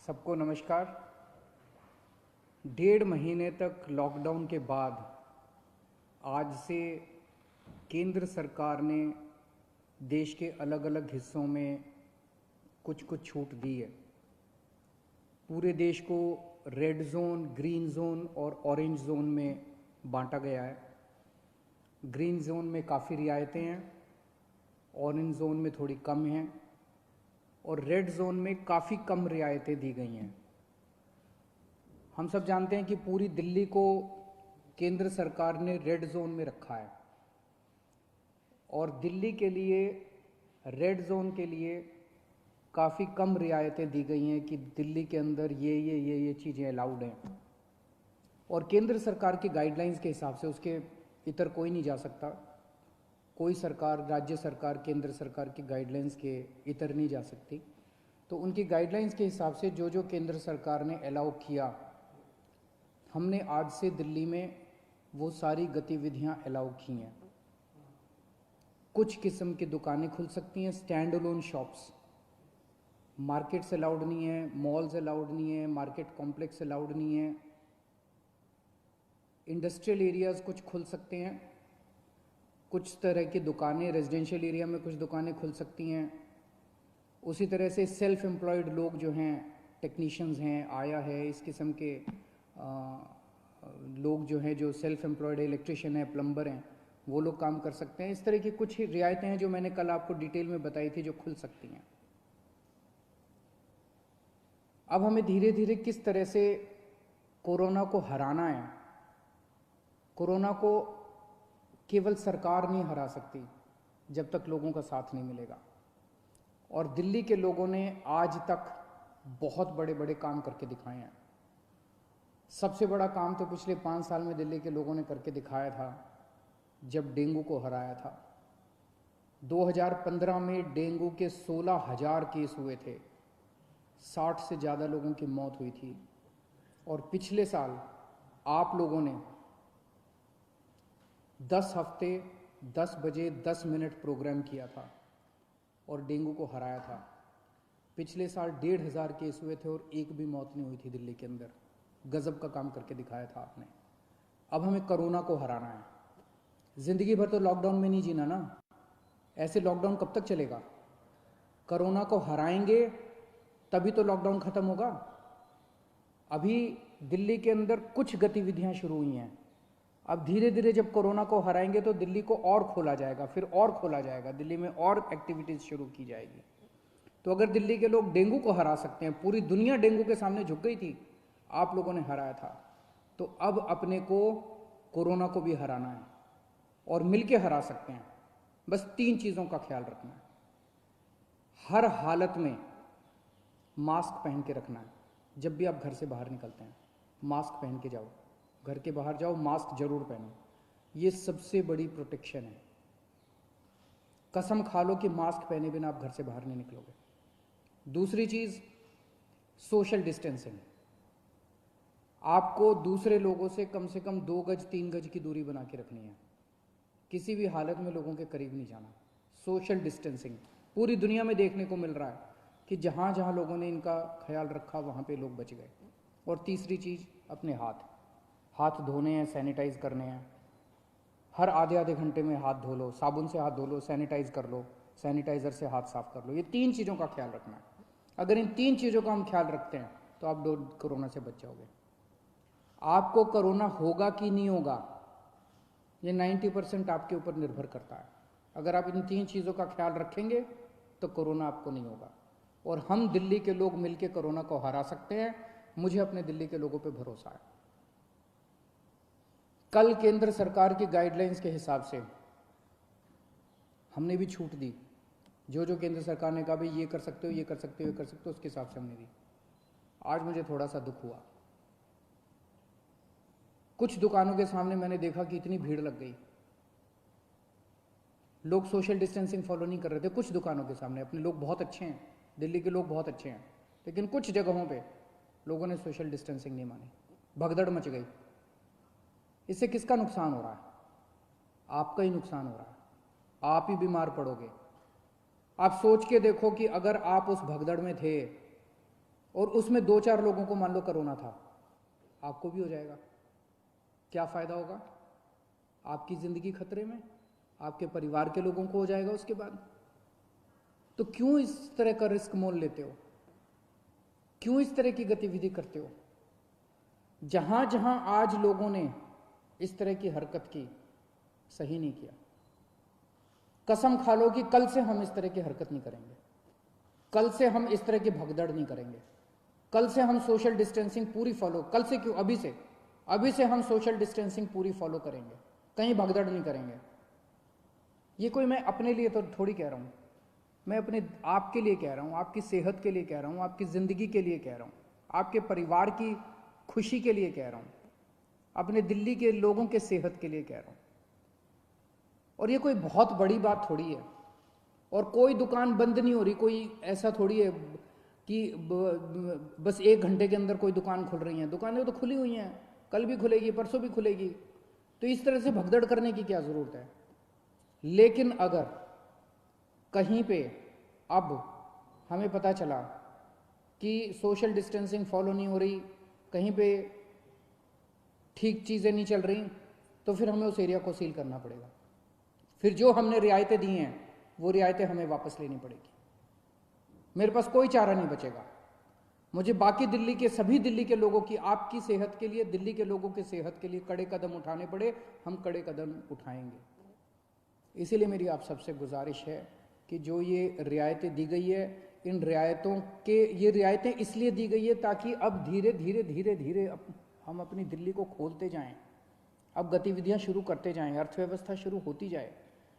सबको नमस्कार। 1.5 महीने तक लॉकडाउन के बाद आज से केंद्र सरकार ने देश के अलग अलग हिस्सों में कुछ कुछ छूट दी है। पूरे देश को रेड जोन, ग्रीन जोन और ऑरेंज जोन में बांटा गया है। ग्रीन जोन में काफ़ी रियायतें हैं, ऑरेंज जोन में थोड़ी कम हैं और रेड जोन में काफ़ी कम रियायतें दी गई हैं। हम सब जानते हैं कि पूरी दिल्ली को केंद्र सरकार ने रेड जोन में रखा है और दिल्ली के लिए रेड जोन के लिए काफ़ी कम रियायतें दी गई हैं कि दिल्ली के अंदर ये चीज़ें अलाउड हैं और केंद्र सरकार की गाइडलाइंस के हिसाब से उसके इतर कोई नहीं जा सकता। कोई सरकार, राज्य सरकार, केंद्र सरकार की गाइडलाइंस के इतर नहीं जा सकती। तो उनकी गाइडलाइंस के हिसाब से जो जो केंद्र सरकार ने अलाउ किया, हमने आज से दिल्ली में वो सारी गतिविधियां अलाउ की हैं। कुछ किस्म की दुकानें खुल सकती हैं, stand alone shops. Markets allowed नहीं है, मॉल्स अलाउड नहीं है, मार्केट कॉम्प्लेक्स अलाउड नहीं है। इंडस्ट्रियल एरियाज कुछ खुल सकते हैं, कुछ तरह की दुकानें, रेजिडेंशियल एरिया में कुछ दुकानें खुल सकती हैं। उसी तरह से सेल्फ एम्प्लॉयड लोग जो हैं, टेक्नीशियंस हैं, आया है, इस किस्म के लोग जो हैं, जो सेल्फ एम्प्लॉयड इलेक्ट्रिशियन है, प्लम्बर हैं, वो लोग काम कर सकते हैं। इस तरह की कुछ रियायतें हैं जो मैंने कल आपको डिटेल में बताई थी, जो खुल सकती हैं। अब हमें धीरे धीरे किस तरह से कोरोना को हराना है। कोरोना को केवल सरकार नहीं हरा सकती जब तक लोगों का साथ नहीं मिलेगा। और दिल्ली के लोगों ने आज तक बहुत बड़े बड़े काम करके दिखाए हैं। सबसे बड़ा काम तो पिछले 5 साल में दिल्ली के लोगों ने करके दिखाया था जब डेंगू को हराया था। 2015 में डेंगू के 16,000 केस हुए थे, 60 से ज़्यादा लोगों की मौत हुई थी। और पिछले साल आप लोगों ने 10 हफ्ते 10 बजे 10 मिनट प्रोग्राम किया था और डेंगू को हराया था। पिछले साल 1,500 केस हुए थे और एक भी मौत नहीं हुई थी दिल्ली के अंदर। गजब का काम करके दिखाया था आपने। अब हमें कोरोना को हराना है। जिंदगी भर तो लॉकडाउन में नहीं जीना ना। ऐसे लॉकडाउन कब तक चलेगा? कोरोना को हराएंगे तभी तो लॉकडाउन खत्म होगा। अभी दिल्ली के अंदर कुछ गतिविधियां शुरू हुई हैं। अब धीरे धीरे जब कोरोना को हराएंगे तो दिल्ली को और खोला जाएगा, फिर और खोला जाएगा, दिल्ली में और एक्टिविटीज शुरू की जाएगी। तो अगर दिल्ली के लोग डेंगू को हरा सकते हैं, पूरी दुनिया डेंगू के सामने झुक गई थी, आप लोगों ने हराया था, तो अब अपने को कोरोना को भी हराना है और मिलके हरा सकते हैं। बस 3 चीज़ों का ख्याल रखना है। हर हालत में मास्क पहन के रखना है। जब भी आप घर से बाहर निकलते हैं मास्क पहन के जाओ। घर के बाहर जाओ, मास्क जरूर पहनो। ये सबसे बड़ी प्रोटेक्शन है। कसम खा लो कि मास्क पहने बिना आप घर से बाहर नहीं निकलोगे। दूसरी चीज़, सोशल डिस्टेंसिंग। आपको दूसरे लोगों से कम 2 गज 3 गज की दूरी बना के रखनी है। किसी भी हालत में लोगों के करीब नहीं जाना। सोशल डिस्टेंसिंग पूरी दुनिया में देखने को मिल रहा है कि जहाँ जहाँ लोगों ने इनका ख्याल रखा वहाँ पे लोग बच गए। और तीसरी चीज़, अपने हाथ धोने हैं, सैनिटाइज करने हैं। हर आधे आधे घंटे में हाथ धो लो, साबुन से हाथ धो लो, सैनिटाइज कर लो, सैनिटाइजर से हाथ साफ कर लो। ये 3 चीज़ों का ख्याल रखना है। अगर इन 3 चीज़ों का हम ख्याल रखते हैं तो आप कोरोना से बच जाओगे। आपको कोरोना होगा कि नहीं होगा, ये 90% आपके ऊपर निर्भर करता है। अगर आप इन 3 चीज़ों का ख्याल रखेंगे तो कोरोना आपको नहीं होगा और हम दिल्ली के लोग मिलकर कोरोना को हरा सकते हैं। मुझे अपने दिल्ली के लोगों पे भरोसा है। कल केंद्र सरकार की गाइडलाइंस के हिसाब से हमने भी छूट दी। जो जो केंद्र सरकार ने कहा भाई ये कर सकते हो, ये कर सकते हो, ये कर सकते हो, उसके हिसाब से हमने दी। आज मुझे थोड़ा सा दुख हुआ। कुछ दुकानों के सामने मैंने देखा कि इतनी भीड़ लग गई, लोग सोशल डिस्टेंसिंग फॉलो नहीं कर रहे थे। कुछ दुकानों के सामने, अपने लोग बहुत अच्छे हैं, दिल्ली के लोग बहुत अच्छे हैं, लेकिन कुछ जगहों पे लोगों ने सोशल डिस्टेंसिंग नहीं मानी, भगदड़ मच गई। इससे किसका नुकसान हो रहा है? आपका ही नुकसान हो रहा है। आप ही बीमार पड़ोगे। आप सोच के देखो कि अगर आप उस भगदड़ में थे और उसमें 2-4 लोगों को मान लो कोरोना था, आपको भी हो जाएगा, क्या फ़ायदा होगा? आपकी ज़िंदगी खतरे में, आपके परिवार के लोगों को हो जाएगा उसके बाद। तो क्यों इस तरह का रिस्क मोल लेते हो? क्यों इस तरह की गतिविधि करते हो? जहां जहां आज लोगों ने इस तरह की हरकत की, सही नहीं किया। कसम खा लो कि कल से हम इस तरह की हरकत नहीं करेंगे, कल से हम इस तरह की भगदड़ नहीं करेंगे, कल से हम सोशल डिस्टेंसिंग पूरी फॉलो, कल से क्यों, अभी से हम सोशल डिस्टेंसिंग पूरी फॉलो करेंगे, कहीं भगदड़ नहीं करेंगे। ये कोई मैं अपने लिए तो थोड़ी कह रहा हूं, मैं अपने आपके लिए कह रहा हूं, आपकी सेहत के लिए कह रहा हूं, आपकी जिंदगी के लिए कह रहा हूं, आपके परिवार की खुशी के लिए कह रहा हूं, अपने दिल्ली के लोगों के सेहत के लिए कह रहा हूं। और ये कोई बहुत बड़ी बात थोड़ी है, और कोई दुकान बंद नहीं हो रही, कोई ऐसा थोड़ी है कि बस 1 घंटे के अंदर कोई दुकान खुल रही है। दुकानें तो खुली हुई हैं, कल भी खुलेगी, परसों भी खुलेगी। तो इस तरह से भगदड़ करने की क्या ज़रूरत है? लेकिन अगर कहीं पे अब हमें पता चला कि सोशल डिस्टेंसिंग फॉलो नहीं हो रही, कहीं पे ठीक चीज़ें नहीं चल रही, तो फिर हमें उस एरिया को सील करना पड़ेगा। फिर जो हमने रियायतें दी हैं वो रियायतें हमें वापस लेनी पड़ेगी। मेरे पास कोई चारा नहीं बचेगा। मुझे बाकी दिल्ली के, सभी दिल्ली के लोगों की, आपकी सेहत के लिए, दिल्ली के लोगों की सेहत के लिए कड़े कदम उठाने पड़े, हम कड़े कदम उठाएंगे। इसीलिए मेरी आप सबसे गुजारिश है कि जो ये रियायतें दी गई है, इन रियायतों के, ये रियायतें इसलिए दी गई है ताकि अब धीरे धीरे धीरे धीरे हम अपनी दिल्ली को खोलते जाएं, अब गतिविधियां शुरू करते जाएं, अर्थव्यवस्था शुरू होती जाए।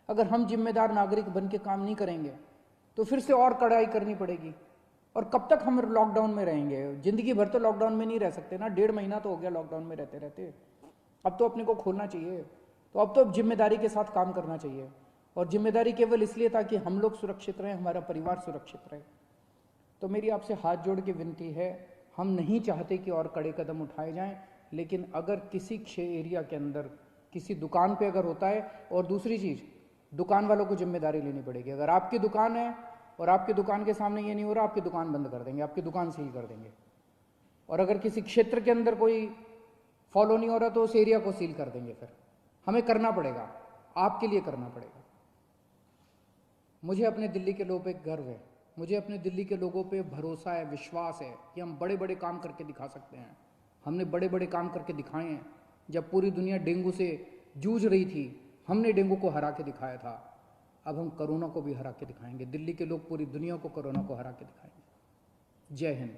अगर हम जिम्मेदार नागरिक बन के काम नहीं करेंगे तो फिर से और कड़ाई करनी पड़ेगी। और कब तक हम लॉकडाउन में रहेंगे? जिंदगी भर तो लॉकडाउन में नहीं रह सकते ना, 1.5 महीना तो हो गया लॉकडाउन में रहते रहते। अब तो अपने को खोलना चाहिए, तो अब तो जिम्मेदारी के साथ काम करना चाहिए। और जिम्मेदारी केवल इसलिए ताकि हम लोग सुरक्षित रहें, हमारा परिवार सुरक्षित रहे। तो मेरी आपसे हाथ जोड़ के विनती है, हम नहीं चाहते कि और कड़े कदम उठाए जाएं, लेकिन अगर किसी एरिया के अंदर किसी दुकान पे अगर होता है, और दूसरी चीज़, दुकान वालों को जिम्मेदारी लेनी पड़ेगी। अगर आपकी दुकान है और आपकी दुकान के सामने ये नहीं हो रहा, आपकी दुकान बंद कर देंगे, आपकी दुकान सील कर देंगे। और अगर किसी क्षेत्र के अंदर कोई फॉलो नहीं हो रहा तो उस एरिया को सील कर देंगे। फिर हमें करना पड़ेगा, आपके लिए करना पड़ेगा। मुझे अपने दिल्ली के लोगों पे गर्व है, मुझे अपने दिल्ली के लोगों पे भरोसा है, विश्वास है कि हम बड़े बड़े काम करके दिखा सकते हैं। हमने बड़े बड़े काम करके दिखाए हैं। जब पूरी दुनिया डेंगू से जूझ रही थी, हमने डेंगू को हरा के दिखाया था। अब हम कोरोना को भी हरा के दिखाएंगे। दिल्ली के लोग पूरी दुनिया को कोरोना को हरा के दिखाएंगे। जय हिंद।